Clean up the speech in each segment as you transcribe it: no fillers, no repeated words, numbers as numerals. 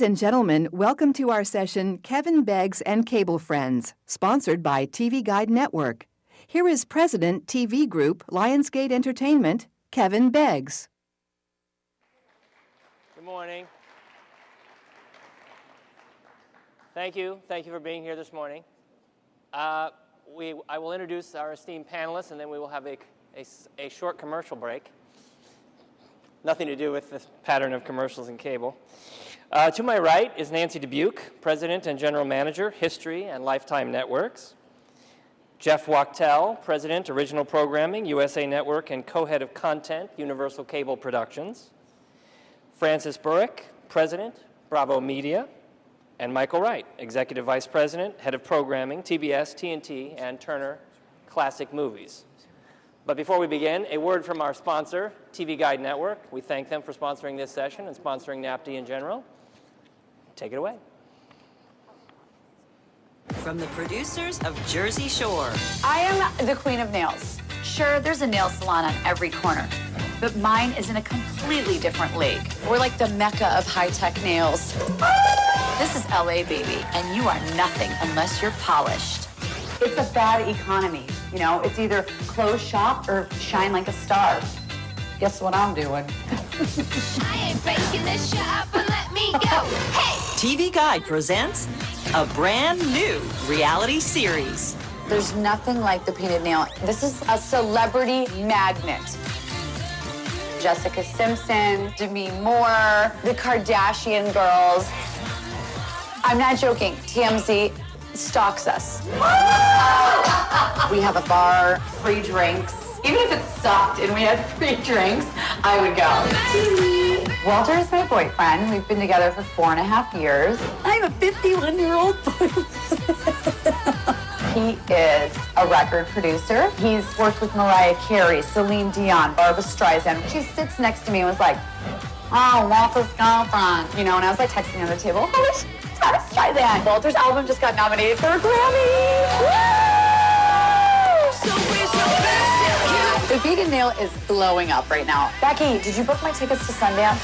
and gentlemen, welcome to our session, Kevin Beggs and Cable Friends, sponsored by TV Guide Network. Here is President, TV Group, Lionsgate Entertainment, Kevin Beggs. Good morning. Thank you. Thank you for being here this morning. I will introduce our esteemed panelists, and then we will have a short commercial break. Nothing to do with this pattern of commercials and cable. To my right is Nancy Dubuque, President and General Manager, History and Lifetime Networks. Jeff Wachtel, President, Original Programming, USA Network, and Co-Head of Content, Universal Cable Productions. Francis Burrick, President, Bravo Media. And Michael Wright, Executive Vice President, Head of Programming, TBS, TNT, and Turner Classic Movies. But before we begin, a word from our sponsor, TV Guide Network. We thank them for sponsoring this session and sponsoring NATPE in general. Take it away. From the producers of Jersey Shore. I am the queen of nails. Sure, there's a nail salon on every corner, but mine is in a completely different league. We're like the mecca of high-tech nails. This is LA, baby, and you are nothing unless you're polished. It's a bad economy, you know? It's either close shop or shine like a star. Guess what I'm doing? I ain't faking this shit up and let me go. Hey! TV Guide presents a brand new reality series. There's nothing like the painted nail. This is a celebrity magnet. Jessica Simpson, Demi Moore, the Kardashian girls. I'm not joking. TMZ stalks us. We have a bar, free drinks. Even if it sucked and we had free drinks, I would go. Walter is my boyfriend. We've been together for 4.5 years. I'm a 51-year-old boyfriend. He is a record producer. He's worked with Mariah Carey, Celine Dion, Barbra Streisand. She sits next to me and was like, oh, Walter's girlfriend. You know, and I was like texting on the table, oh, it's Barbra Streisand. Walter's album just got nominated for a Grammy. The vegan nail is blowing up right now. Becky, did you book my tickets to Sundance?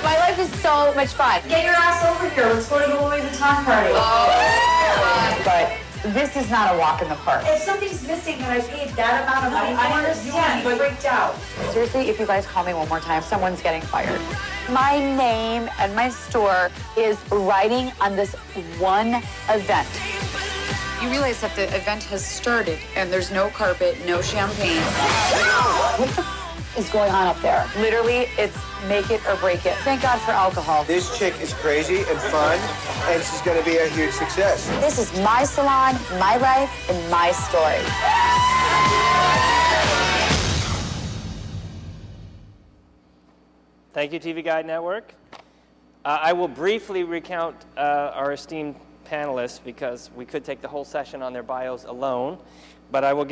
My life is so much fun. Get your ass over here. Let's go to the Louis Vuitton party. Oh. But this is not a walk in the park. If something's missing and I paid that amount of money, I understand, but freaked out. Seriously, if you guys call me one more time, someone's getting fired. My name and my store is riding on this one event. You realize that the event has started and there's no carpet, no champagne. What the is going on up there? Literally, it's make it or break it. Thank God for alcohol. This chick is crazy and fun, and she's going to be a huge success. This is my salon, my life, and my story. Thank you, TV Guide Network. I will briefly recount our esteemed panelists because we could take the whole session on their bios alone, but I will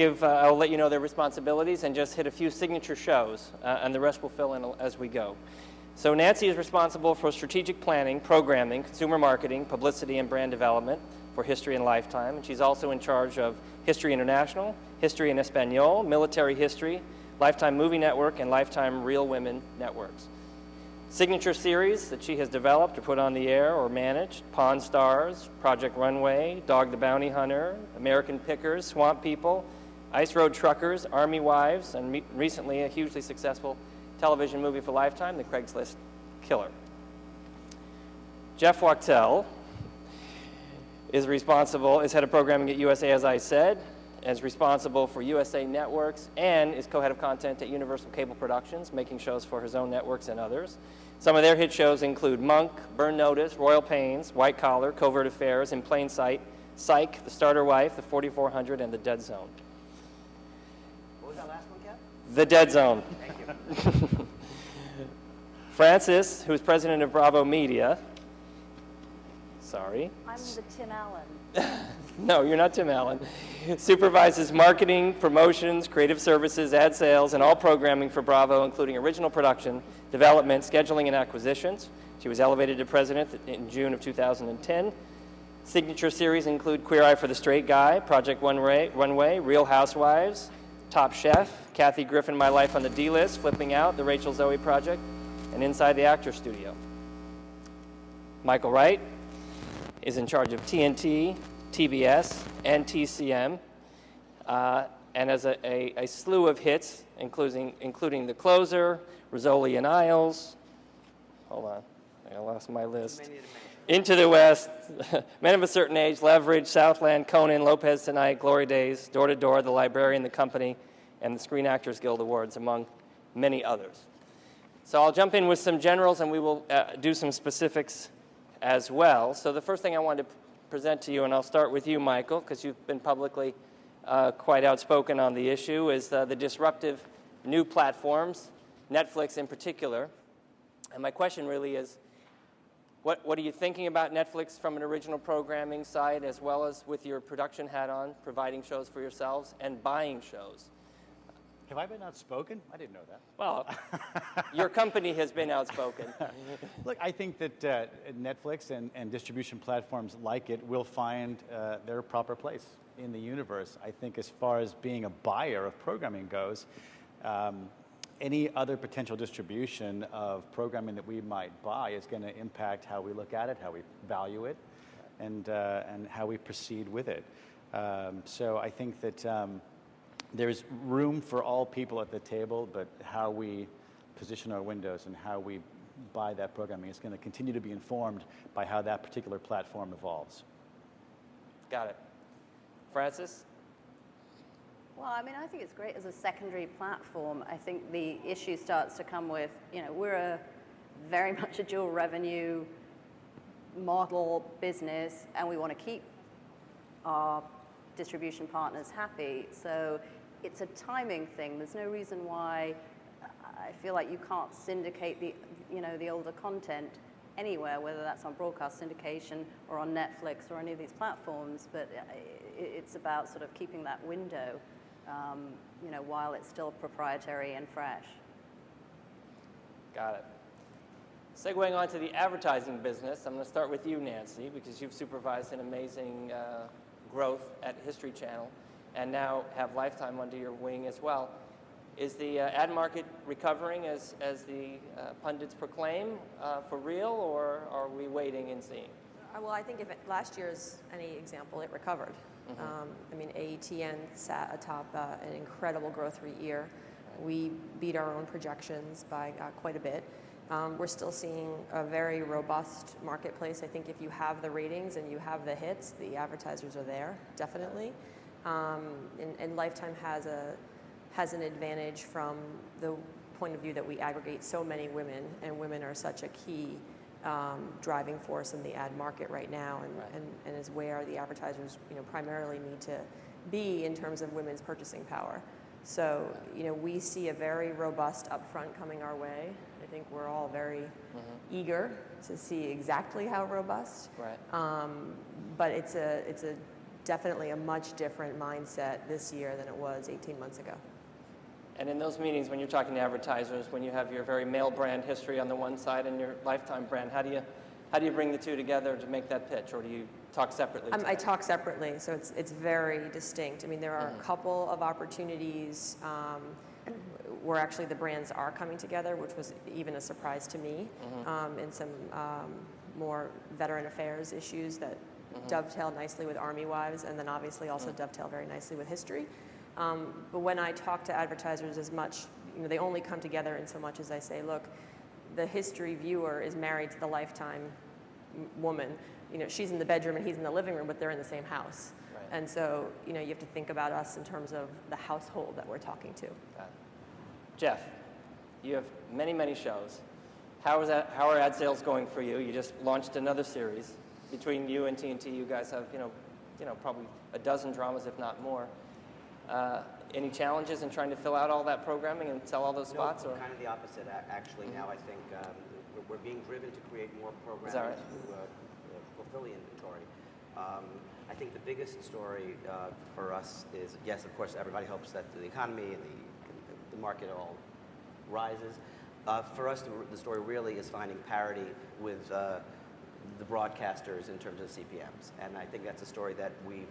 let you know their responsibilities and just hit a few signature shows, and the rest will fill in as we go. So Nancy is responsible for strategic planning, programming, consumer marketing, publicity, and brand development for History and Lifetime, and she's also in charge of History International, History in Espanol, Military History, Lifetime Movie Network, and Lifetime Real Women Networks. Signature series that she has developed or put on the air or managed: Pawn Stars, Project Runway, Dog the Bounty Hunter, American Pickers, Swamp People, Ice Road Truckers, Army Wives, and recently a hugely successful television movie for Lifetime, The Craigslist Killer. Jeff Wachtel is head of programming at USA, as I said, is responsible for USA Networks, and is co-head of content at Universal Cable Productions, making shows for his own networks and others. Some of their hit shows include Monk, Burn Notice, Royal Pains, White Collar, Covert Affairs, In Plain Sight, Psych, The Starter Wife, The 4400, and The Dead Zone. What was that last one, Kev? The Dead Zone. Thank you. Francis, who is president of Bravo Media. Sorry. I'm the Tim Allen. No, you're not Tim Allen. Supervises marketing, promotions, creative services, ad sales, and all programming for Bravo, including original production, development, scheduling, and acquisitions. She was elevated to president in June of 2010. Signature series include Queer Eye for the Straight Guy, Project Runway, Real Housewives, Top Chef, Kathy Griffin, My Life on the D-List, Flipping Out, The Rachel Zoe Project, and Inside the Actor Studio. Michael Wright is in charge of TNT, TBS, and TCM, and has a slew of hits, including The Closer, Rizzoli and Isles. Hold on, I lost my list. Into the West, Men of a Certain Age, Leverage, Southland, Conan, Lopez Tonight, Glory Days, Door to Door, The Librarian, The Company, and the Screen Actors Guild Awards, among many others. So I'll jump in with some generals, and we will do some specifics as well. So the first thing I wanted to present to you, and I'll start with you, Michael, because you've been publicly quite outspoken on the issue, is the disruptive new platforms, Netflix in particular. And my question really is, what are you thinking about Netflix from an original programming side, as well as with your production hat on, providing shows for yourselves and buying shows? Have I been outspoken? I didn't know that. Well, your company has been outspoken. Look, I think that Netflix and distribution platforms like it will find their proper place in the universe. I think as far as being a buyer of programming goes, any other potential distribution of programming that we might buy is going to impact how we look at it, how we value it, and how we proceed with it. So I think that there's room for all people at the table, but how we position our windows and how we buy that programming is going to continue to be informed by how that particular platform evolves. Got it. Francis? Well, I mean, I think it's great as a secondary platform. I think the issue starts to come with, we're very much a dual revenue model business, and we want to keep our distribution partners happy. So it's a timing thing. There's no reason why I feel like you can't syndicate the older content anywhere, whether that's on broadcast syndication or on Netflix or any of these platforms. But it's about sort of keeping that window, while it's still proprietary and fresh. Got it. Segueing on to the advertising business, I'm going to start with you, Nancy, because you've supervised an amazing growth at History Channel and now have Lifetime under your wing as well. Is the ad market recovering as the pundits proclaim for real, or are we waiting and seeing? Well, I think if last year is any example, it recovered. AETN sat atop an incredible growth rate year. We beat our own projections by quite a bit. We're still seeing a very robust marketplace. I think if you have the ratings and you have the hits, the advertisers are there, definitely. And Lifetime has an advantage from the point of view that we aggregate so many women, and women are such a key driving force in the ad market right now, and is where the advertisers primarily need to be in terms of women's purchasing power. So we see a very robust upfront coming our way. I think we're all very eager to see exactly how robust. Right. But it's definitely a much different mindset this year than it was 18 months ago. And in those meetings, when you're talking to advertisers, when you have your very male brand History on the one side and your Lifetime brand, how do you bring the two together to make that pitch, or do you talk separately? I talk separately, so it's very distinct. I mean, there are a couple of opportunities where actually the brands are coming together, which was even a surprise to me, in some more veteran affairs issues that dovetail nicely with Army Wives, and then obviously also dovetail very nicely with History. But when I talk to advertisers as much, they only come together in so much as I say, look, the History viewer is married to the Lifetime woman. She's in the bedroom and he's in the living room, but they're in the same house. Right. And so, you have to think about us in terms of the household that we're talking to. Jeff, you have many, many shows. How are ad sales going for you? You just launched another series. Between you and TNT, you guys have, probably a dozen dramas, if not more. Any challenges in trying to fill out all that programming and sell all those spots? No, kind of the opposite, actually. Now I think we're being driven to create more programs to fulfill the inventory. I think the biggest story for us is, yes, of course, everybody hopes that the economy and the market all rises. For us, the story really is finding parity with the broadcasters in terms of CPMs. And I think that's a story that we've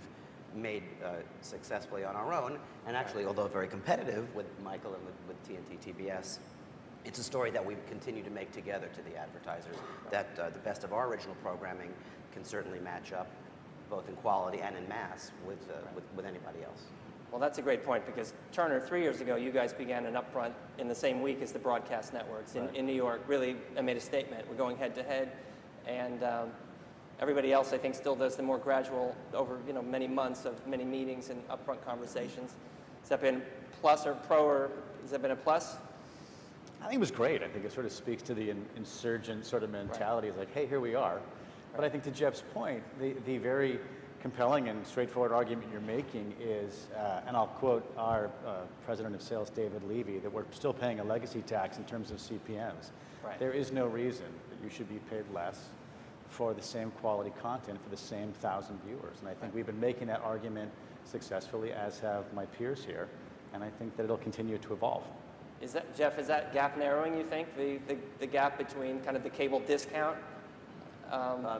made successfully on our own, and actually, although very competitive with Michael and with TNT TBS, it's a story that we continue to make together to the advertisers, that the best of our original programming can certainly match up both in quality and in mass with anybody else. Well, that's a great point, because Turner, 3 years ago, you guys began an upfront in the same week as the broadcast networks in New York. Really made a statement. We're going head to head, and everybody else, I think, still does the more gradual over many months of many meetings and upfront conversations. Has that been plus or pro, or has that been a plus? I think it was great. I think it sort of speaks to the insurgent sort of mentality. It's like, hey, here we are. But I think to Jeff's point, the very compelling and straightforward argument you're making is, and I'll quote our president of sales, David Levy, that we're still paying a legacy tax in terms of CPMs. Right. There is no reason that you should be paid less for the same quality content for the same 1,000 viewers. And I think we've been making that argument successfully, as have my peers here, and I think that it'll continue to evolve. Is that, Jeff, is that gap narrowing, you think, the gap between kind of the cable discount?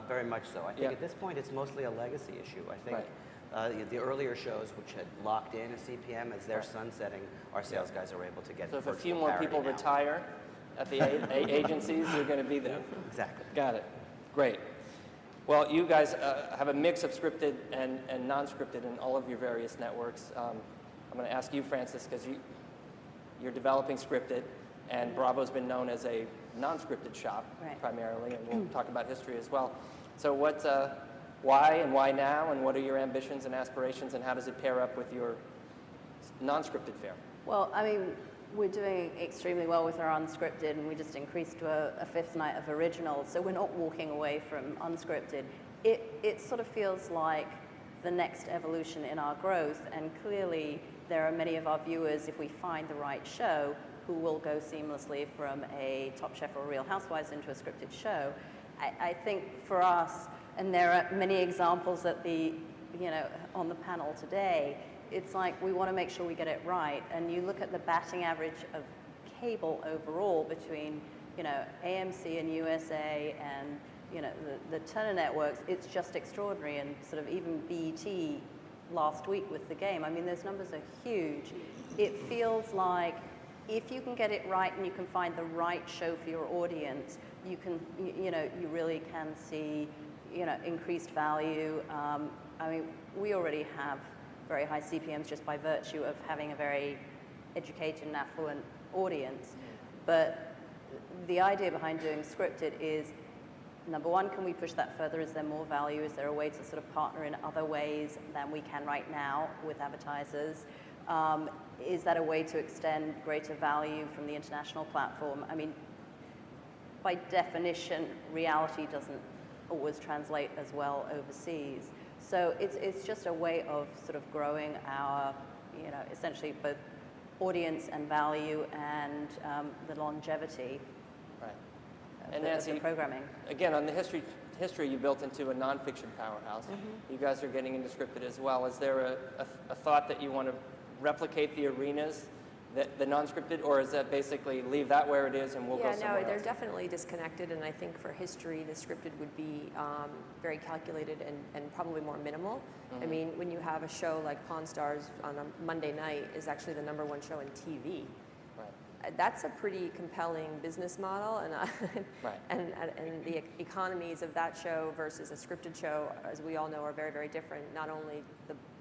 Very much so. I think at this point it's mostly a legacy issue. I think the earlier shows, which had locked in a CPM, as they're sunsetting, our sales guys are able to get. So if a few more people retire at the agencies, you're going to be there. Exactly. Got it. Great. Well, you guys have a mix of scripted and non-scripted in all of your various networks. I'm going to ask you, Francis, because you're developing scripted, and Bravo's been known as a non-scripted shop primarily, and we'll talk about history as well. So why and why now, and what are your ambitions and aspirations, and how does it pair up with your non-scripted fare? Well, I mean, we're doing extremely well with our unscripted, and we just increased to a fifth night of originals, so we're not walking away from unscripted. It sort of feels like the next evolution in our growth, and clearly there are many of our viewers, if we find the right show, who will go seamlessly from a Top Chef or Real Housewives into a scripted show. I think for us, and there are many examples at on the panel today, it's like we want to make sure we get it right. And you look at the batting average of cable overall between, AMC and USA and, the Turner networks, it's just extraordinary. And sort of even BET last week with the game, I mean, those numbers are huge. It feels like if you can get it right and you can find the right show for your audience, you can, you really can see, increased value. I mean, we already have very high CPMs just by virtue of having a very educated and affluent audience. But the idea behind doing scripted is, number one, can we push that further? Is there more value? Is there a way to sort of partner in other ways than we can right now with advertisers? Is that a way to extend greater value from the international platform? I mean, by definition, reality doesn't always translate as well overseas. So it's just a way of sort of growing our, essentially both audience and value and the longevity of the programming. Again, on the history you built into a nonfiction powerhouse. You guys are getting into scripted as well. Is there a thought that you want to replicate the arenas, the non-scripted, or is that basically leave that where it is and we'll go somewhere else? They're definitely disconnected, and I think for history, the scripted would be very calculated and probably more minimal. I mean, when you have a show like Pawn Stars on a Monday night is actually the #1 show in TV. That's a pretty compelling business model, and and the economies of that show versus a scripted show, as we all know, are very, very different, not only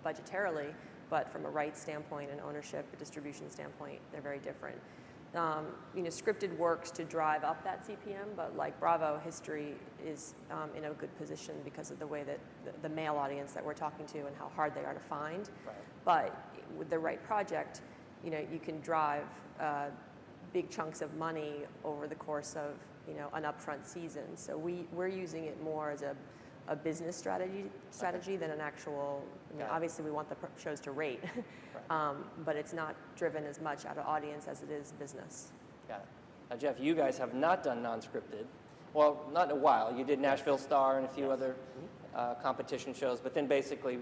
budgetarily, but from a rights standpoint and ownership, a distribution standpoint, they're very different. Scripted works to drive up that CPM, but like Bravo, history is in a good position because of the way that the male audience that we're talking to and how hard they are to find. But with the right project, you can drive big chunks of money over the course of an upfront season. So we're using it more as a business strategy than an actual. Obviously, we want the shows to rate, but it's not driven as much out of audience as it is business. Got it. Now, Jeff, you guys have not done non-scripted. Well, not in a while. You did Nashville Star and a few other competition shows, but then basically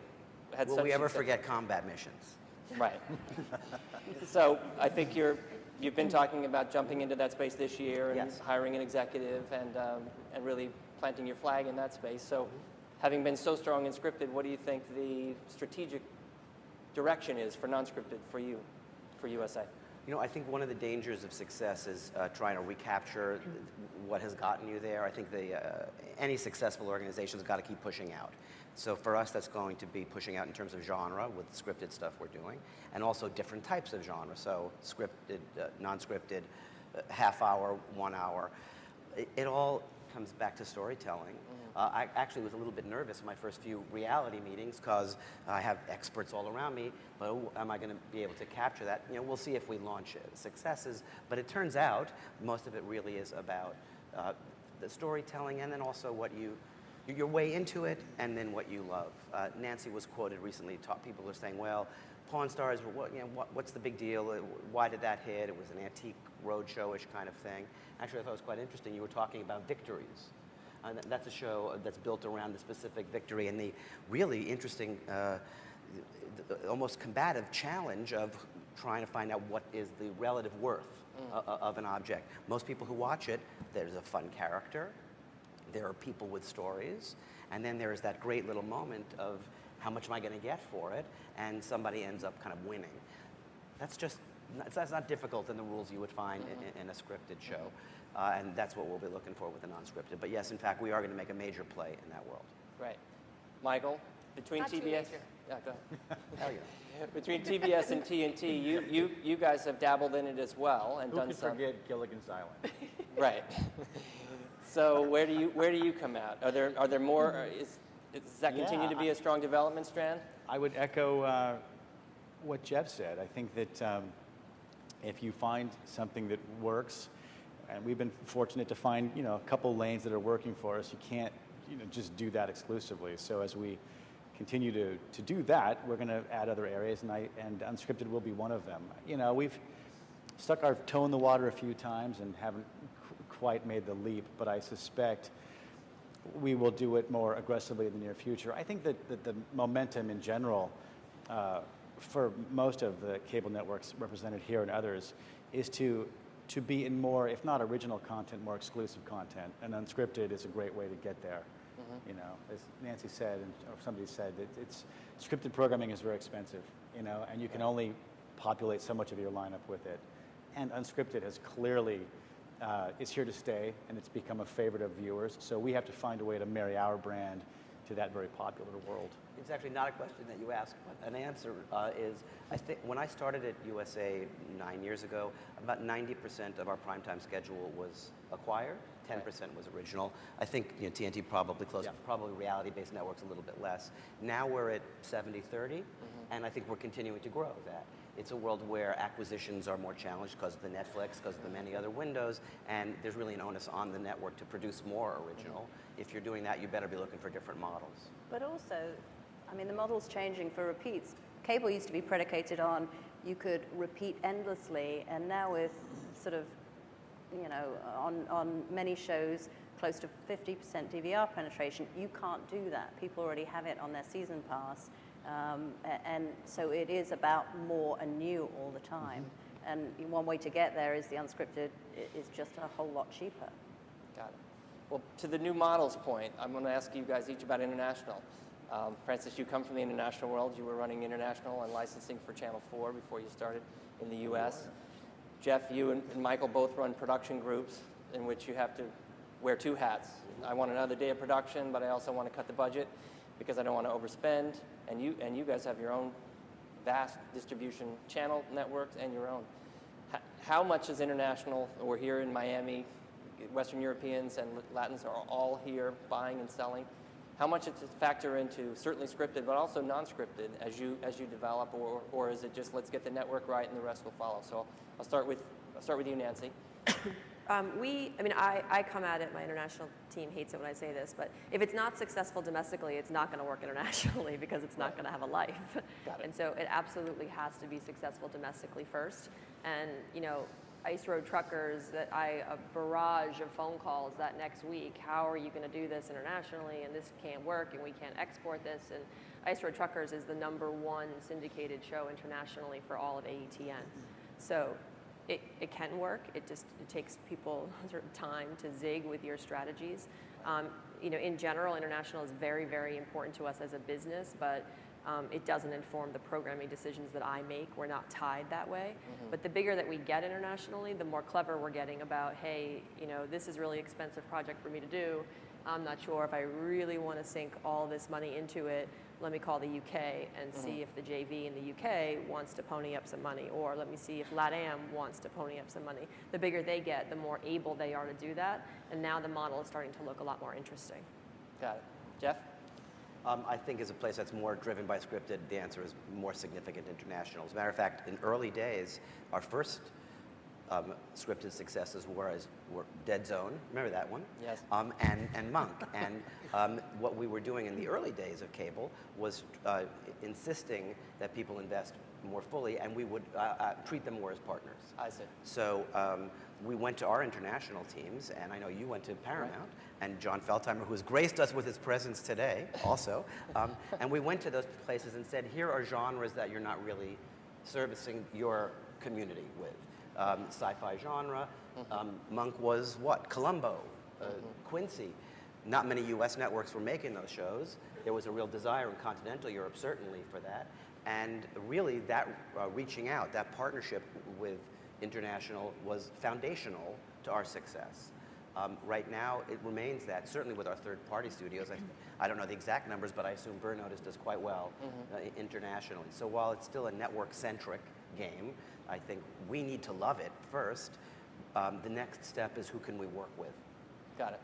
had such. Will we ever forget combat missions? Right. So I think you've been talking about jumping into that space this year and hiring an executive and really planting your flag in that space. So having been so strong in scripted, what do you think the strategic direction is for non-scripted for you, for USA? You know, I think one of the dangers of success is trying to recapture what has gotten you there. I think any successful organization's got to keep pushing out. So for us, that's going to be pushing out in terms of genre with scripted stuff we're doing, and also different types of genre. So scripted, non-scripted, half hour, 1 hour. It all comes back to storytelling. I actually was a little bit nervous in my first few reality meetings because I have experts all around me, but am I going to be able to capture that? You know, we'll see if we launch it. Successes, but it turns out most of it really is about the storytelling and then also your way into it and then what you love. Nancy was quoted recently, people are saying, well, Pawn Stars, what's the big deal? Why did that hit? It was an antique roadshow-ish kind of thing. Actually, I thought it was quite interesting. You were talking about victories. That's a show that's built around the specific victory and the really interesting, almost combative challenge of trying to find out what is the relative worth of an object. Most people who watch it, there's a fun character, there are people with stories, and then there's that great little moment of how much am I going to get for it, and somebody ends up kind of winning. That's not difficult in the rules you would find in a scripted show. And that's what we'll be looking for with the non-scripted. But yes, in fact, we are going to make a major play in that world. Right. Michael, between Not too TBS... major. Yeah, go ahead. Hell yeah. Between TBS and TNT, you guys have dabbled in it as well and done some... Who could forget Gilligan's Island? Right. So where do you come out? Are there more... Does that continue to be a strong development strand? I would echo what Jeff said. I think that if you find something that works, and we've been fortunate to find, a couple lanes that are working for us. You can't, just do that exclusively. So as we continue to do that, we're going to add other areas, and unscripted will be one of them. We've stuck our toe in the water a few times and haven't quite made the leap, but I suspect we will do it more aggressively in the near future. I think that the momentum in general for most of the cable networks represented here and others is to be in more, if not original content, more exclusive content. And unscripted is a great way to get there. As Nancy said, or somebody said, it's scripted programming is very expensive, and you can only populate so much of your lineup with it. And unscripted has clearly, is here to stay, and it's become a favorite of viewers. So we have to find a way to marry our brand to that very popular world. It's actually not a question that you asked, but an answer is, I think when I started at USA 9 years ago, about 90% of our primetime schedule was acquired, 10% was original. I think TNT probably close, probably reality-based networks a little bit less. Now we're at 70-30, and I think we're continuing to grow that. It's a world where acquisitions are more challenged because of the Netflix, because of the many other windows, and there's really an onus on the network to produce more original. If you're doing that, you better be looking for different models. But also, the model's changing for repeats. Cable used to be predicated on you could repeat endlessly, and now with sort of, on many shows, close to 50% DVR penetration, you can't do that. People already have it on their season pass. And so it is about more and new all the time. And one way to get there is the unscripted is just a whole lot cheaper. Got it. Well, to the new models point, I'm going to ask you guys each about international. Francis, you come from the international world. You were running international and licensing for Channel 4 before you started in the U.S. Jeff, you and Michael both run production groups in which you have to wear two hats. I want another day of production, but I also want to cut the budget because I don't want to overspend. And you guys have your own vast distribution channel networks and your own. How much is international? We're here in Miami. Western Europeans and Latins are all here buying and selling. How much does it factor into certainly scripted, but also non-scripted as you develop, or is it just let's get the network right and the rest will follow? So I'll start with you, Nancy. I come at it, my international team hates it when I say this, but if it's not successful domestically, it's not going to work internationally because it's not going to have a life. Got it. And so it absolutely has to be successful domestically first. And, Ice Road Truckers, a barrage of phone calls that next week. How are you going to do this internationally? And this can't work, and we can't export this. And Ice Road Truckers is the #1 syndicated show internationally for all of AETN. So it can work. It takes people sort of time to zig with your strategies. In general, international is very, very important to us as a business, but It doesn't inform the programming decisions that I make. We're not tied that way. But the bigger that we get internationally, the more clever we're getting about, hey, this is a really expensive project for me to do. I'm not sure if I really want to sink all this money into it. Let me call the UK and see if the JV in the UK wants to pony up some money, or let me see if LATAM wants to pony up some money. The bigger they get, the more able they are to do that, and now the model is starting to look a lot more interesting. Got it. Jeff? I think as a place that's more driven by scripted, the answer is more significant international. As a matter of fact, in early days, our first scripted successes were Dead Zone, remember that one? Yes. And Monk. And what we were doing in the early days of cable was insisting that people invest more fully, and we would treat them more as partners. I see. So we went to our international teams, and I know you went to Paramount, and John Feldheimer, who's graced us with his presence today also, and we went to those places and said, here are genres that you're not really servicing your community with. Sci-fi genre. Monk was what? Columbo, Quincy. Not many US networks were making those shows. There was a real desire in continental Europe, certainly, for that. And really, that reaching out, that partnership with international was foundational to our success. Right now, it remains that, certainly with our third-party studios. I don't know the exact numbers, but I assume Burn Notice does quite well internationally. So while it's still a network-centric game, I think we need to love it first. The next step is who can we work with. Got it.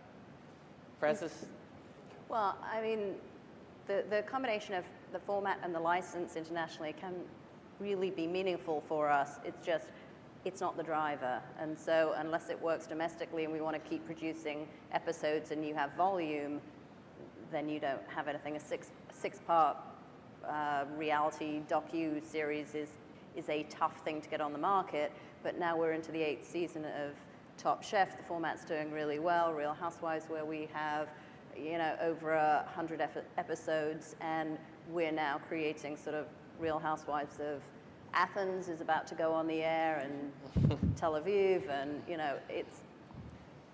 Francis? Well, I mean, the combination of the format and the license internationally can really be meaningful for us. It's just, it's not the driver. And so unless it works domestically and we want to keep producing episodes and you have volume, then you don't have anything. A six-part reality docu-series is a tough thing to get on the market, but now we're into the 8th season of Top Chef. The format's doing really well. Real Housewives, where we have, over 100 episodes, and we're now creating sort of Real Housewives of Athens is about to go on the air, and Tel Aviv, and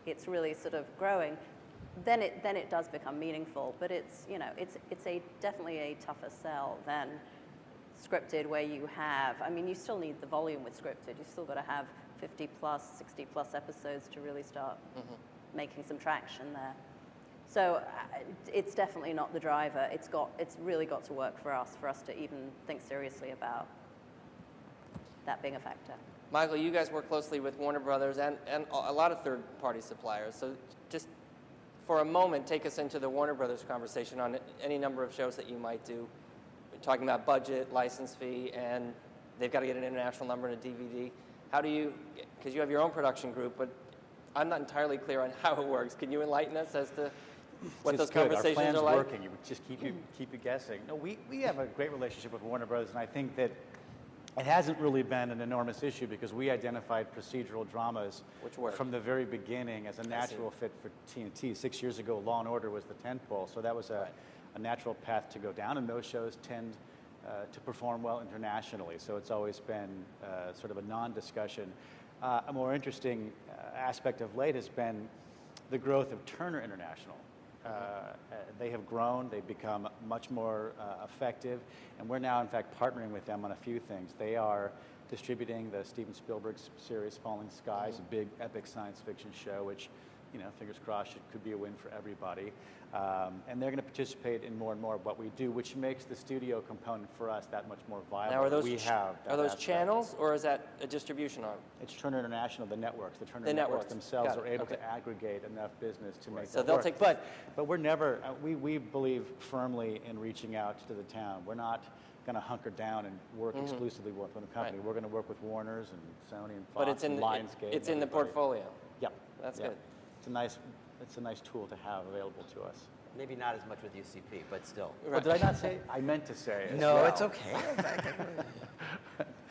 it's really sort of growing. Then it does become meaningful, but it's definitely a tougher sell than scripted, where you have, you still need the volume with scripted. You still got to have 50 plus, 60 plus episodes to really start making some traction there. So it's definitely not the driver. It's really got to work for us to even think seriously about that being a factor. Michael, you guys work closely with Warner Brothers and a lot of third-party suppliers. So just for a moment, take us into the Warner Brothers conversation on any number of shows that you might do. We're talking about budget, license fee, and they've got to get an international number and a DVD. How do you, because you have your own production group, but I'm not entirely clear on how it works. Can you enlighten us as to what those conversations Our plan's are like? working. You just keep you guessing. No, we have a great relationship with Warner Brothers, and I think that it hasn't really been an enormous issue because we identified procedural dramas from the very beginning as a natural fit for TNT. 6 years ago, Law & Order was the tentpole, so that was a natural path to go down, and those shows tend to perform well internationally, so it's always been sort of a non-discussion. A more interesting aspect of late has been the growth of Turner International. They have grown, they've become much more effective, and we're now in fact partnering with them on a few things. They are distributing the Steven Spielberg series Falling Skies, a big epic science fiction show, which, fingers crossed, it could be a win for everybody. And they're going to participate in more and more of what we do, which makes the studio component for us that much more viable. Now, are those channels, or is that a distribution arm? It's Turner International, the networks. The Turner networks themselves are able to aggregate enough business to make that work. But we're never, we believe firmly in reaching out to the town. We're not going to hunker down and work exclusively with one company. We're going to work with Warner's and Sony and Fox and Lionsgate. It's in the portfolio. Yep. That's good. It's a nice tool to have available to us. Maybe not as much with UCP, but still. Well, did I not say? I meant to say. No, it's okay.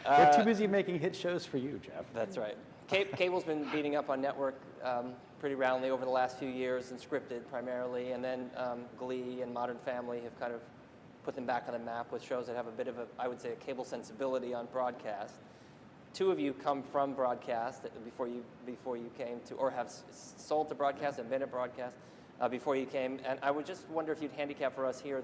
We're too busy making hit shows for you, Jeff. That's right. Cable's been beating up on network pretty roundly over the last few years, and scripted primarily, and then Glee and Modern Family have kind of put them back on the map with shows that have a bit of I would say, a cable sensibility on broadcast. Two of you come from broadcast before you came to, or have sold to broadcast and been at broadcast before you came. And I would just wonder if you'd handicap for us here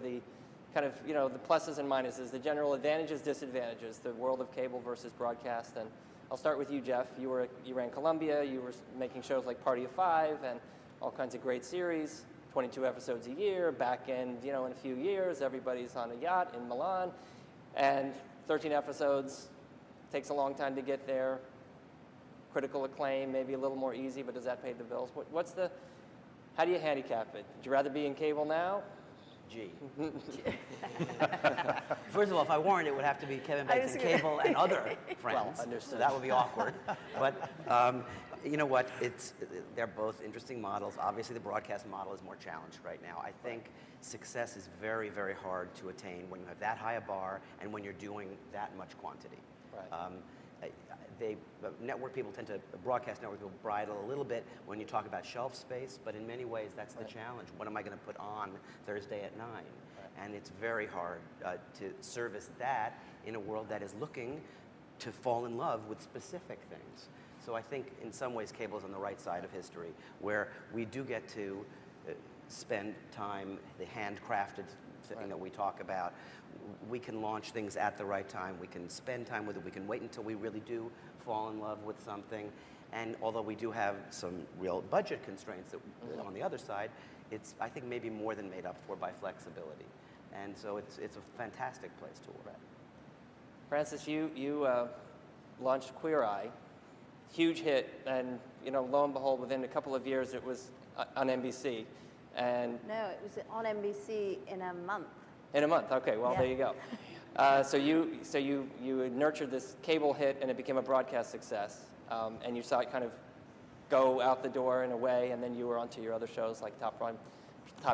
kind of, you know, the pluses and minuses, the general advantages, disadvantages, the world of cable versus broadcast. And I'll start with you, Jeff. You ran Columbia. You were making shows like Party of Five and all kinds of great series, 22 episodes a year. Back end, you know, in a few years, everybody's on a yacht in Milan, and 13 episodes takes a long time to get there. Critical acclaim, maybe a little more easy, but does that pay the bills? How do you handicap it? Would you rather be in cable now? G. First of all, if I weren't, it would have to be Kevin Beggs and cable and other friends. Well, understood. So that would be awkward. But you know what? They're both interesting models. Obviously, the broadcast model is more challenged right now. I think success is very, very hard to attain when you have that high a bar and when you're doing that much quantity. Right. Broadcast network people bridle a little bit when you talk about shelf space, but in many ways that's the challenge. What am I going to put on Thursday at 9? Right. And it's very hard to service that in a world that is looking to fall in love with specific things. So I think in some ways cable is on the right side of history, where we do get to spend time, the handcrafted thing that we talk about. We can launch things at the right time. We can spend time with it. We can wait until we really do fall in love with something. And although we do have some real budget constraints on the other side, it's, I think, maybe more than made up for by flexibility. And so it's a fantastic place to work. Francis, you launched Queer Eye, huge hit, and you know, lo and behold, within a couple of years, it was on NBC. And no, it was on NBC in a month. In a month, okay. Well, there you go. So you nurtured this cable hit, and it became a broadcast success. And you saw it kind of go out the door in a way, and then you were onto your other shows like Top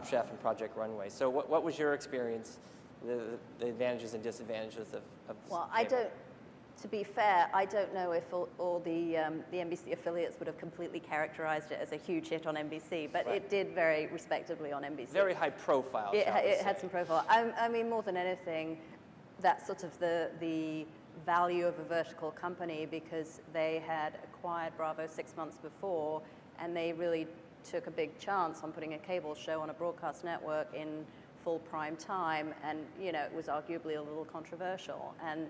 Chef and Project Runway. So what was your experience, the advantages and disadvantages of Well, cable? To be fair, I don't know if all the NBC affiliates would have completely characterized it as a huge hit on NBC, but it did very respectably on NBC. Very high profile. It had some profile. I mean, more than anything, that's sort of the value of a vertical company, because they had acquired Bravo 6 months before, and they really took a big chance on putting a cable show on a broadcast network in full prime time, and you know, it was arguably a little controversial, and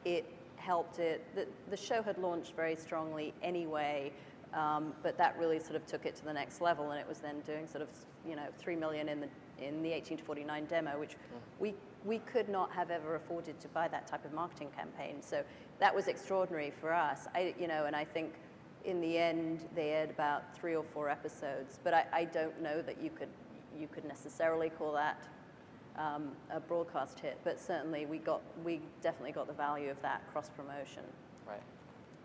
it helped it. The show had launched very strongly anyway, but that really sort of took it to the next level, and it was then doing sort of, you know, $3 million in the 18 to 49 demo, which we could not have ever afforded to buy that type of marketing campaign. So that was extraordinary for us. And I think in the end they had about 3 or 4 episodes, but I don't know that you could necessarily call that a broadcast hit, but certainly we definitely got the value of that cross promotion. Right.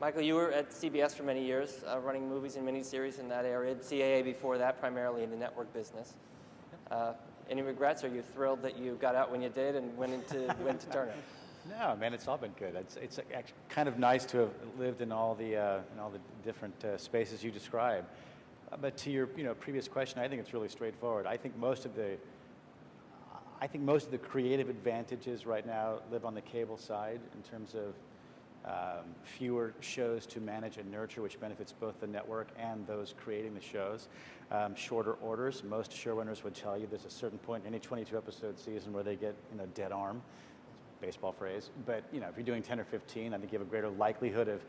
Michael, you were at CBS for many years, running movies and miniseries in that area. CAA before that, primarily in the network business. Any regrets? Are you thrilled that you got out when you did and went to Turner? No, man, it's all been good. It's actually kind of nice to have lived in all the different spaces you described. But to your previous question, I think it's really straightforward. I think most of the creative advantages right now live on the cable side in terms of fewer shows to manage and nurture, which benefits both the network and those creating the shows. Shorter orders. Most showrunners would tell you there's a certain point in any 22-episode season where they get dead arm, baseball phrase. But if you're doing 10 or 15, I think you have a greater likelihood of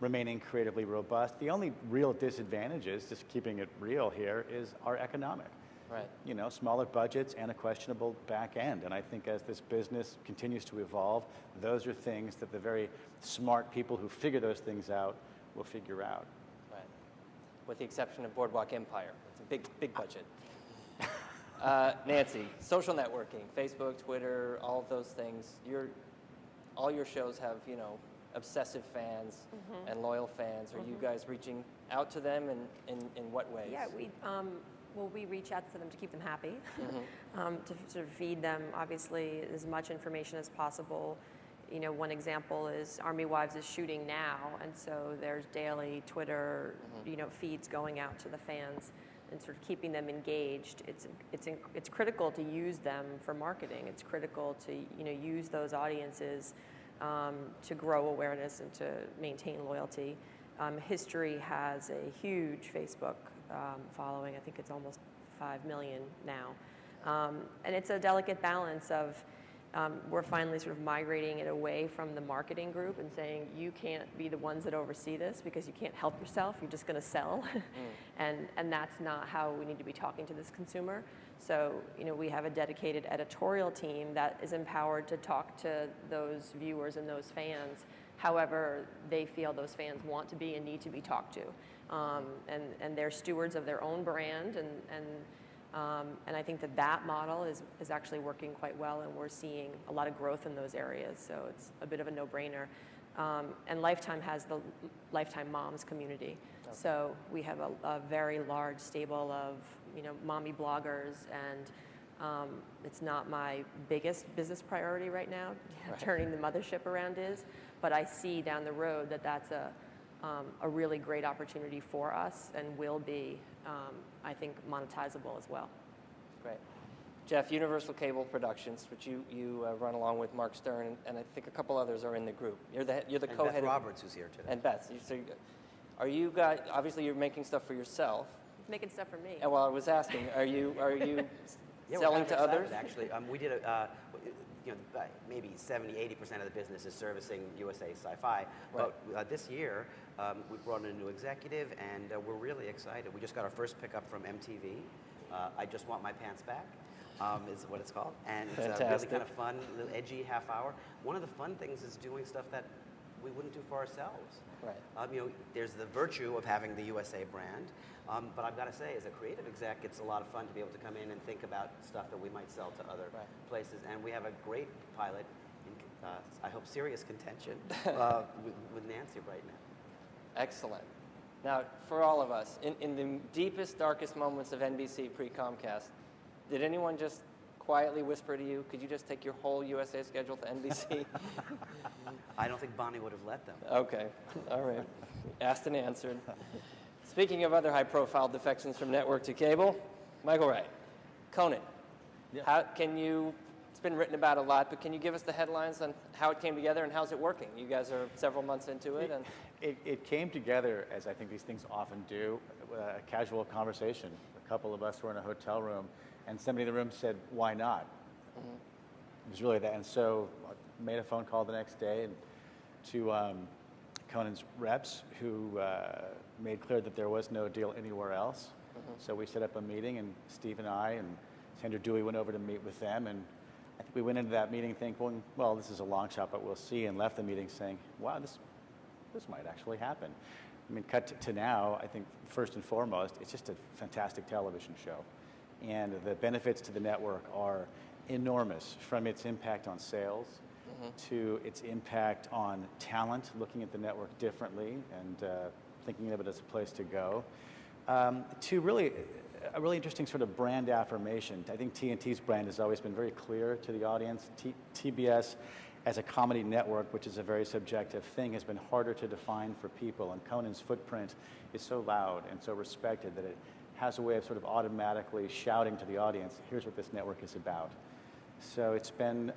remaining creatively robust. The only real disadvantages, just keeping it real here, are economic. Right. Smaller budgets and a questionable back end. And I think as this business continues to evolve, those are things that the very smart people who figure those things out will figure out. Right. With the exception of Boardwalk Empire. It's a big budget. Nancy, social networking, Facebook, Twitter, all of those things. All your shows have, obsessive fans and loyal fans. Are you guys reaching out to them, and in what ways? Yeah, we reach out to them to keep them happy, to sort of feed them, obviously, as much information as possible. One example is Army Wives is shooting now, and so there's daily Twitter, feeds going out to the fans and sort of keeping them engaged. It's critical to use them for marketing. It's critical to use those audiences to grow awareness and to maintain loyalty. History has a huge Facebook following. I think it's almost 5 million now. And it's a delicate balance of we're finally sort of migrating it away from the marketing group and saying you can't be the ones that oversee this because you can't help yourself, you're just going to sell. And that's not how we need to be talking to this consumer. So, we have a dedicated editorial team that is empowered to talk to those viewers and those fans however they feel those fans want to be and need to be talked to. And they're stewards of their own brand, and I think that model is actually working quite well, and we're seeing a lot of growth in those areas, so it's a bit of a no-brainer. And Lifetime has the Lifetime Moms community. Okay. So we have a very large stable of mommy bloggers, and it's not my biggest business priority right now. Right. Turning the mothership around is, but I see down the road that that's a really great opportunity for us and will be, I think, monetizable as well. Great. Jeff, Universal Cable Productions, which you run along with Mark Stern, and I think a couple others are in the group. You're the co-head. Beth Roberts, who's here today. And Beth. Are you guys, obviously you're making stuff for yourself. Making stuff for me. Well, I was asking, are you yeah, selling to others? Actually, we did maybe 70-80% of the business is servicing USA Sci-Fi. Right. But this year, we brought in a new executive, and we're really excited. We just got our first pickup from MTV. I Just Want My Pants Back is what it's called. And it's really kind of fun, a little edgy half hour. One of the fun things is doing stuff that we wouldn't do for ourselves. Right. There's the virtue of having the USA brand, but I've got to say, as a creative exec, it's a lot of fun to be able to come in and think about stuff that we might sell to other places. And we have a great pilot, in, I hope serious contention, with Nancy right now. Excellent. Now, for all of us, in the deepest, darkest moments of NBC pre-Comcast, did anyone just quietly whisper to you, could you just take your whole USA schedule to NBC? I don't think Bonnie would have let them. Okay, all right. Asked and answered. Speaking of other high-profile defections from network to cable, Michael Wright, Conan. Yeah. How can you? It's been written about a lot, but can you give us the headlines on how it came together and how's it working? You guys are several months into it, and it came together as I think these things often do, a casual conversation. A couple of us were in a hotel room, and somebody in the room said, "Why not?" Mm-hmm. It was really that, and so I made a phone call the next day and to Conan's reps, who made clear that there was no deal anywhere else. Mm-hmm. So we set up a meeting, and Steve and I and Sandra Dewey went over to meet with them, and I think we went into that meeting thinking, well, this is a long shot, but we'll see, and left the meeting saying, wow, this might actually happen. I mean, cut to now, I think first and foremost, it's just a fantastic television show. And the benefits to the network are enormous, from its impact on sales to its impact on talent, looking at the network differently and thinking of it as a place to go, to really a really interesting sort of brand affirmation. I think TNT's brand has always been very clear to the audience. TBS as a comedy network, which is a very subjective thing, has been harder to define for people, and Conan's footprint is so loud and so respected that it has a way of sort of automatically shouting to the audience, here's what this network is about. So it's been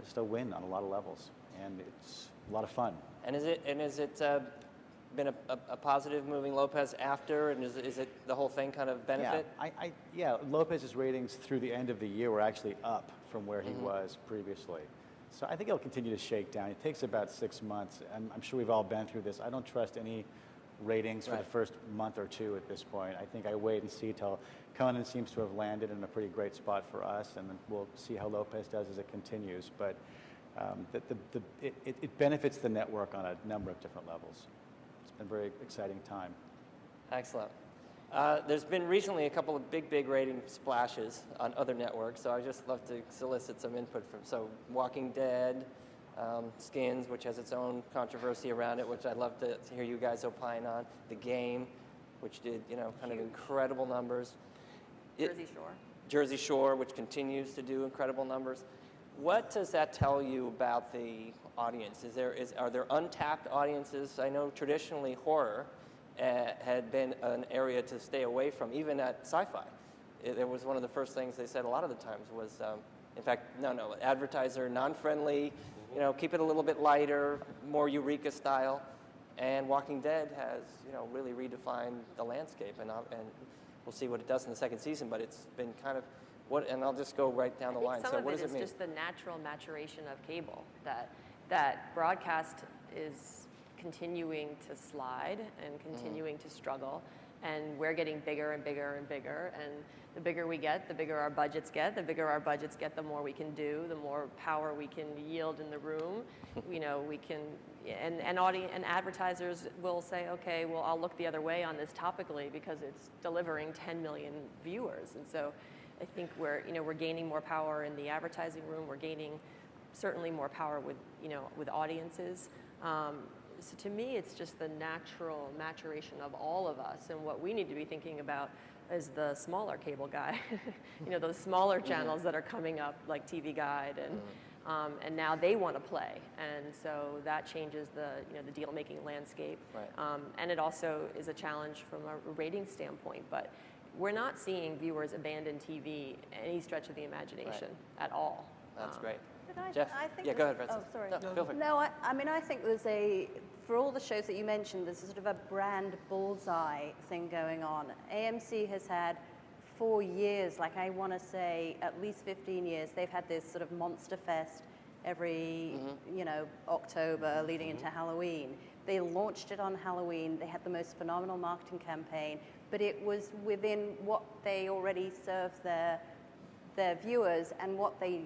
just a win on a lot of levels, and it's a lot of fun. And is it been a positive moving Lopez after, and is it the whole thing kind of benefit? Yeah, Lopez's ratings through the end of the year were actually up from where he was previously. So I think it'll continue to shake down. It takes about 6 months. I'm sure we've all been through this. I don't trust any ratings for the first month or two at this point. I think I wait and see till Conan seems to have landed in a pretty great spot for us, and then we'll see how Lopez does as it continues. But it benefits the network on a number of different levels. It's been a very exciting time. Excellent. There's been recently a couple of big rating splashes on other networks, so I just love to solicit some input from. So Walking Dead, Skins, which has its own controversy around it, which I'd love to hear you guys opine on. The Game, which did kind of incredible numbers. Jersey Shore, which continues to do incredible numbers. What does that tell you about the audience? Are there untapped audiences? I know traditionally horror had been an area to stay away from, even at Sci-Fi. It was one of the first things they said a lot of the times was, in fact, no, advertiser, non-friendly, keep it a little bit lighter, more Eureka style. And Walking Dead has, really redefined the landscape, and we'll see what it does in the second season, but it's been kind of What, and I'll just go right down the line. Some So of what it does is it mean? just the natural maturation of cable, that broadcast is continuing to slide and continuing to struggle, and we're getting bigger and bigger and bigger, and the bigger we get, the bigger our budgets get. The bigger our budgets get, the more we can do, the more power we can yield in the room. You know, we can, and advertisers will say, okay, well, I'll look the other way on this topically because it's delivering 10 million viewers. And so I think we're gaining more power in the advertising room. We're gaining certainly more power with, with audiences. So to me, it's just the natural maturation of all of us, and what we need to be thinking about is the smaller cable guy, those smaller channels that are coming up, like TV Guide, and now they want to play, and so that changes the the deal-making landscape, right. And it also is a challenge from a rating standpoint. But we're not seeing viewers abandon TV any stretch of the imagination at all. That's great. Jeff? Yeah, go ahead, Francis. Oh, sorry. No, feel free. No, I mean, I think there's for all the shows that you mentioned, there's a sort of a brand bullseye thing going on. AMC has had 4 years, like I want to say at least 15 years, they've had this sort of Monster Fest every, October leading into Halloween. They launched it on Halloween. They had the most phenomenal marketing campaign, but it was within what they already served their viewers and what they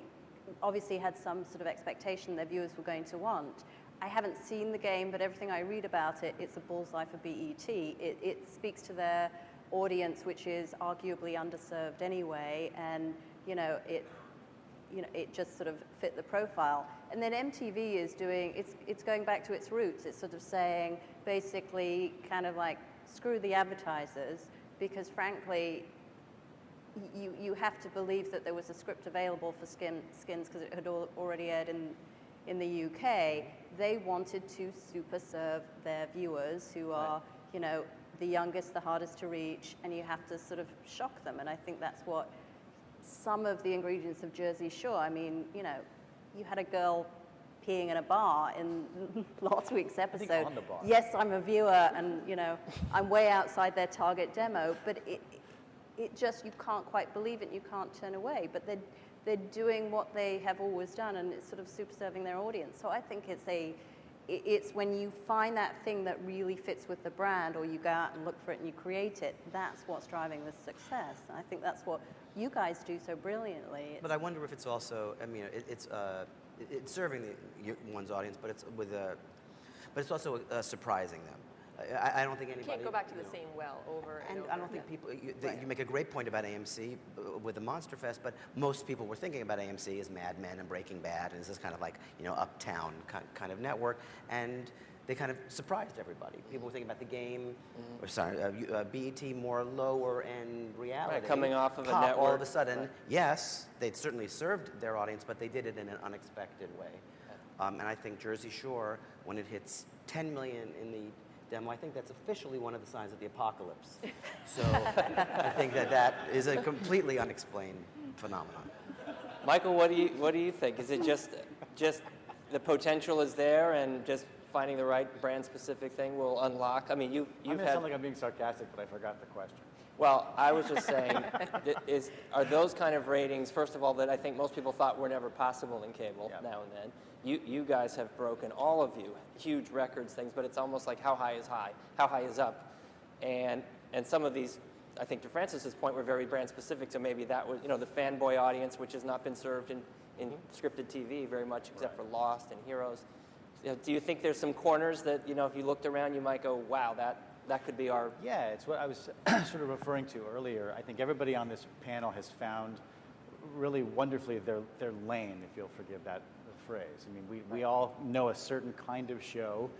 obviously had some sort of expectation their viewers were going to want. I haven't seen the game, but everything I read about it, it's a bullseye for BET. It speaks to their audience, which is arguably underserved anyway, and it just sort of fit the profile. And then MTV is doing, it's going back to its roots. It's sort of saying, basically, kind of like, screw the advertisers, because frankly, you have to believe that there was a script available for Skins because it had already aired in the UK. They wanted to super serve their viewers who are, the youngest, the hardest to reach, and you have to sort of shock them. And I think that's what some of the ingredients of Jersey Shore, I mean, you had a girl peeing in a bar in last week's episode. I think on the bar. Yes, I'm a viewer, and, I'm way outside their target demo, but it just, you can't quite believe it, you can't turn away. But they're doing what they have always done, and it's sort of super serving their audience. So I think it's when you find that thing that really fits with the brand, or you go out and look for it and you create it, that's what's driving the success. And I think that's what you guys do so brilliantly. But I wonder if it's also, I mean, it's serving one's audience, but it's also surprising them. I don't think anybody... You can't go back to the same well over and over. I don't think people... You make a great point about AMC with the Monster Fest, but most people were thinking about AMC as Mad Men and Breaking Bad, and it's this kind of like, uptown kind of network, and they kind of surprised everybody. People were thinking about the game, or sorry, BET, more lower-end reality. Right, coming off of a Pop, network. all of a sudden, yes, they'd certainly served their audience, but they did it in an unexpected way. And I think Jersey Shore, when it hits 10 million in the demo, I think that's officially one of the signs of the apocalypse. So I think that is a completely unexplained phenomenon. Michael, what do you think? Is it just the potential is there, and just finding the right brand-specific thing will unlock? I mean, you've had... sound like I'm being sarcastic, but I forgot the question. Well, I was just saying, are those kind of ratings, first of all, that I think most people thought were never possible in cable now and then. You guys have broken, all of you, huge records, things, but it's almost like how high is high, how high is up. And some of these, I think to Francis's point, were very brand specific, so maybe that was, the fanboy audience, which has not been served in scripted TV very much, except for Lost and Heroes. Do you think there's some corners that, if you looked around, you might go, wow, that could be our... Yeah, it's what I was sort of referring to earlier. I think everybody on this panel has found really wonderfully their lane, if you'll forgive that phrase. I mean, we all know a certain kind of show.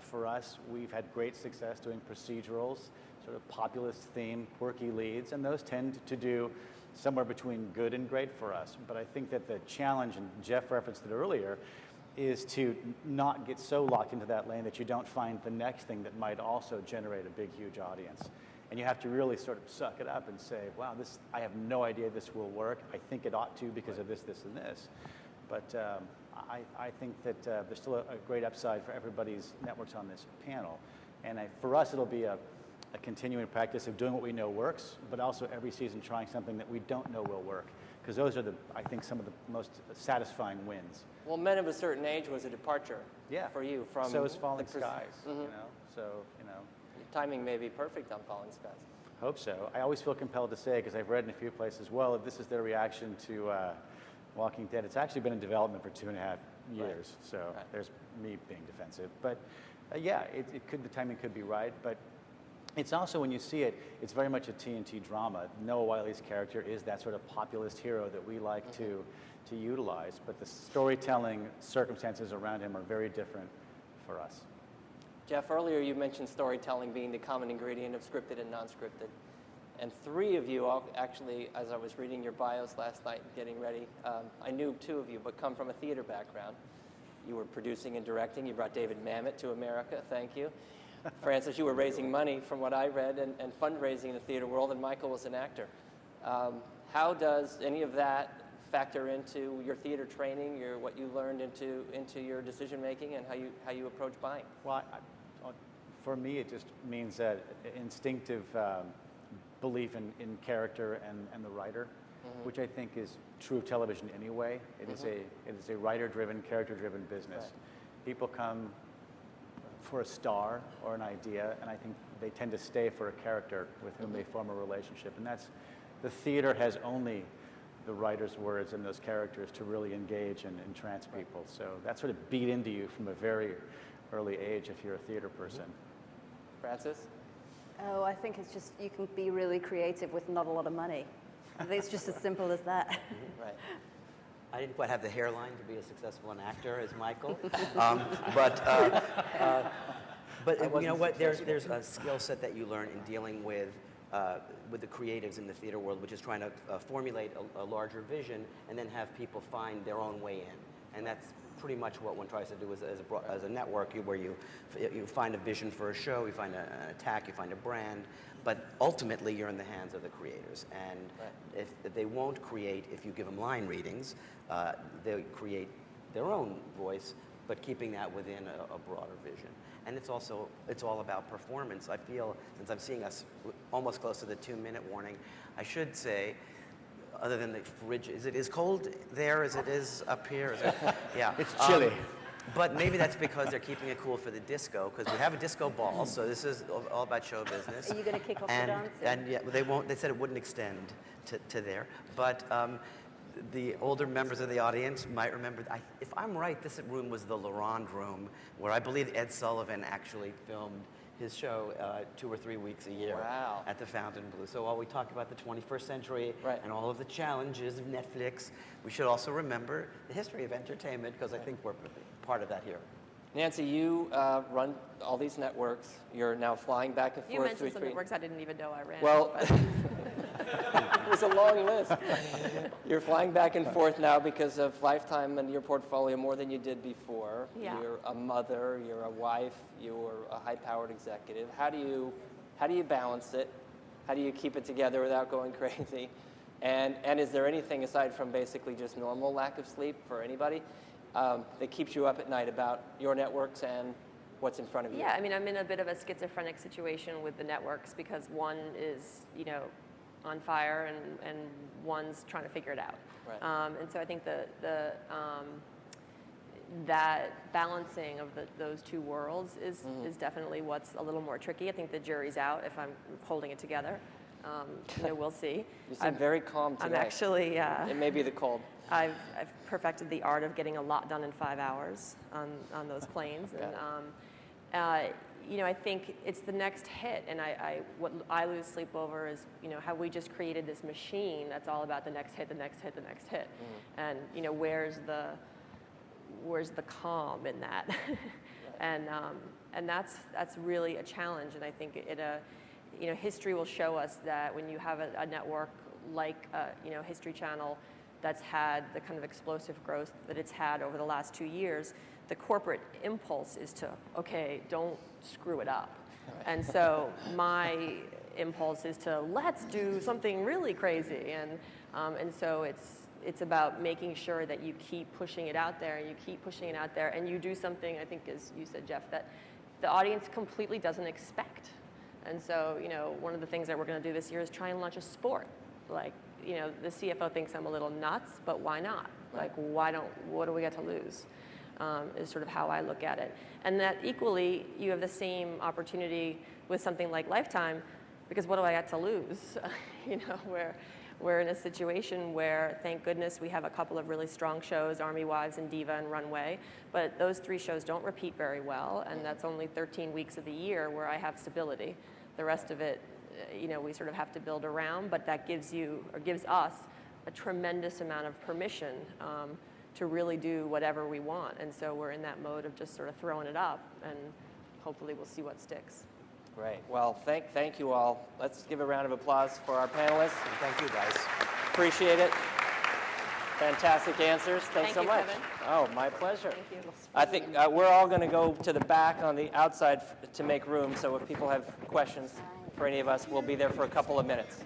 For us, we've had great success doing procedurals, sort of populist theme, quirky leads, and those tend to do somewhere between good and great for us. But I think that the challenge, and Jeff referenced it earlier, is to not get so locked into that lane that you don't find the next thing that might also generate a big, huge audience. And you have to really sort of suck it up and say, wow, I have no idea this will work. I think it ought to because of this, this, and this. But I think that there's still a great upside for everybody's networks on this panel. And for us, it'll be a continuing practice of doing what we know works, but also every season trying something that we don't know will work. because those are I think some of the most satisfying wins. Well, Men of a Certain Age was a departure for you from. So is Falling Skies. You know, so you know. Your timing may be perfect on Falling Skies. Hope so. I always feel compelled to say, because I've read in a few places, well, if this is their reaction to Walking Dead, it's actually been in development for 2.5 years. So there's me being defensive, but yeah, the timing could be right, but. It's also, when you see it, it's very much a TNT drama. Noah Wiley's character is that sort of populist hero that we like to utilize, but the storytelling circumstances around him are very different for us. Jeff, earlier you mentioned storytelling being the common ingredient of scripted and non-scripted. And 3 of you, actually, as I was reading your bios last night getting ready, I knew 2 of you, but come from a theater background. You were producing and directing. You brought David Mamet to America. Thank you. Francis, you were raising money from what I read and fundraising in the theater world, and Michael was an actor. How does any of that factor into your theater training, what you learned into your decision making, and how you approach buying? Well, for me, it just means that instinctive belief in character and the writer, which I think is true of television anyway. It is a writer-driven, character-driven business. Right. People come for a star or an idea, and I think they tend to stay for a character with whom they form a relationship. And the theater has only the writer's words and those characters to really engage and entrance people. So that's sort of beat into you from a very early age if you're a theater person. Francis? Oh, I think it's just, you can be really creative with not a lot of money. I think it's just as simple as that. Right. I didn't quite have the hairline to be as successful an actor as Michael, but you know what? There's a skill set that you learn in dealing with the creatives in the theater world, which is trying to formulate a larger vision and then have people find their own way in, and that's pretty much what one tries to do as a network, where you find a vision for a show, you find an attack, you find a brand, but ultimately you're in the hands of the creators. And if they won't create, if you give them line readings, they'll create their own voice, but keeping that within a broader vision. And it's all about performance. I feel, since I'm seeing us almost close to the 2-minute warning, I should say, other than the fridge, is it as cold there as it is up here? Yeah. It's chilly. But maybe that's because they're keeping it cool for the disco, because we have a disco ball, so this is all about show business. Are you going to kick off the dancing? And yeah, they won't. They said it wouldn't extend to there. But the older members of the audience might remember, if I'm right, this room was the Laurent room, where I believe Ed Sullivan actually filmed his show 2 or 3 weeks a year at the Fontainebleau. So while we talk about the 21st century and all of the challenges of Netflix, we should also remember the history of entertainment, because I think we're part of that here. Nancy, you run all these networks. You're now flying back and forth. You mentioned some networks I didn't even know I ran. Well, it was a long list. You're flying back and forth now because of Lifetime and your portfolio more than you did before. Yeah. You're a mother, you're a wife, you're a high-powered executive. How do you balance it? How do you keep it together without going crazy? And is there anything aside from basically just normal lack of sleep for anybody that keeps you up at night about your networks and what's in front of you? Yeah, I mean, I'm in a bit of a schizophrenic situation with the networks, because one is, on fire and one's trying to figure it out. Right. And so I think that balancing of those two worlds is definitely what's a little more tricky. I think the jury's out if I'm holding it together. We'll see. You seem very calm today. I'm actually... it may be the cold. I've perfected the art of getting a lot done in 5 hours on those planes. And I think it's the next hit, and what I lose sleep over is, how we just created this machine that's all about the next hit, the next hit, the next hit. And, where's the calm in that? And that's really a challenge, and I think history will show us that when you have a network like, History Channel that's had the kind of explosive growth that it's had over the last 2 years, the corporate impulse is to, okay, don't screw it up. Right. And so my impulse is to, let's do something really crazy. And so it's about making sure that you keep pushing it out there, and you keep pushing it out there, and you do something, I think, as you said, Jeff, that the audience completely doesn't expect. And so, one of the things that we're going to do this year is try and launch a sport. Like, you know, the CFO thinks I'm a little nuts, but why not? Like, what do we get to lose? Is sort of how I look at it. And that equally, you have the same opportunity with something like Lifetime, because what do I got to lose? You know, we're in a situation where, thank goodness, we have a couple of really strong shows, Army Wives and Diva and Runway, but those 3 shows don't repeat very well, and that's only 13 weeks of the year where I have stability. The rest of it, you know, we sort of have to build around, but that gives us a tremendous amount of permission to really do whatever we want. And so we're in that mode of just sort of throwing it up, and hopefully we'll see what sticks. Great. Well, thank you all. Let's give a round of applause for our panelists. Thank you, guys. Appreciate it. Fantastic answers. Thanks so much. Kevin. Oh, my pleasure. Thank you. I think we're all going to go to the back on the outside to make room, so if people have questions for any of us, we'll be there for a couple of minutes.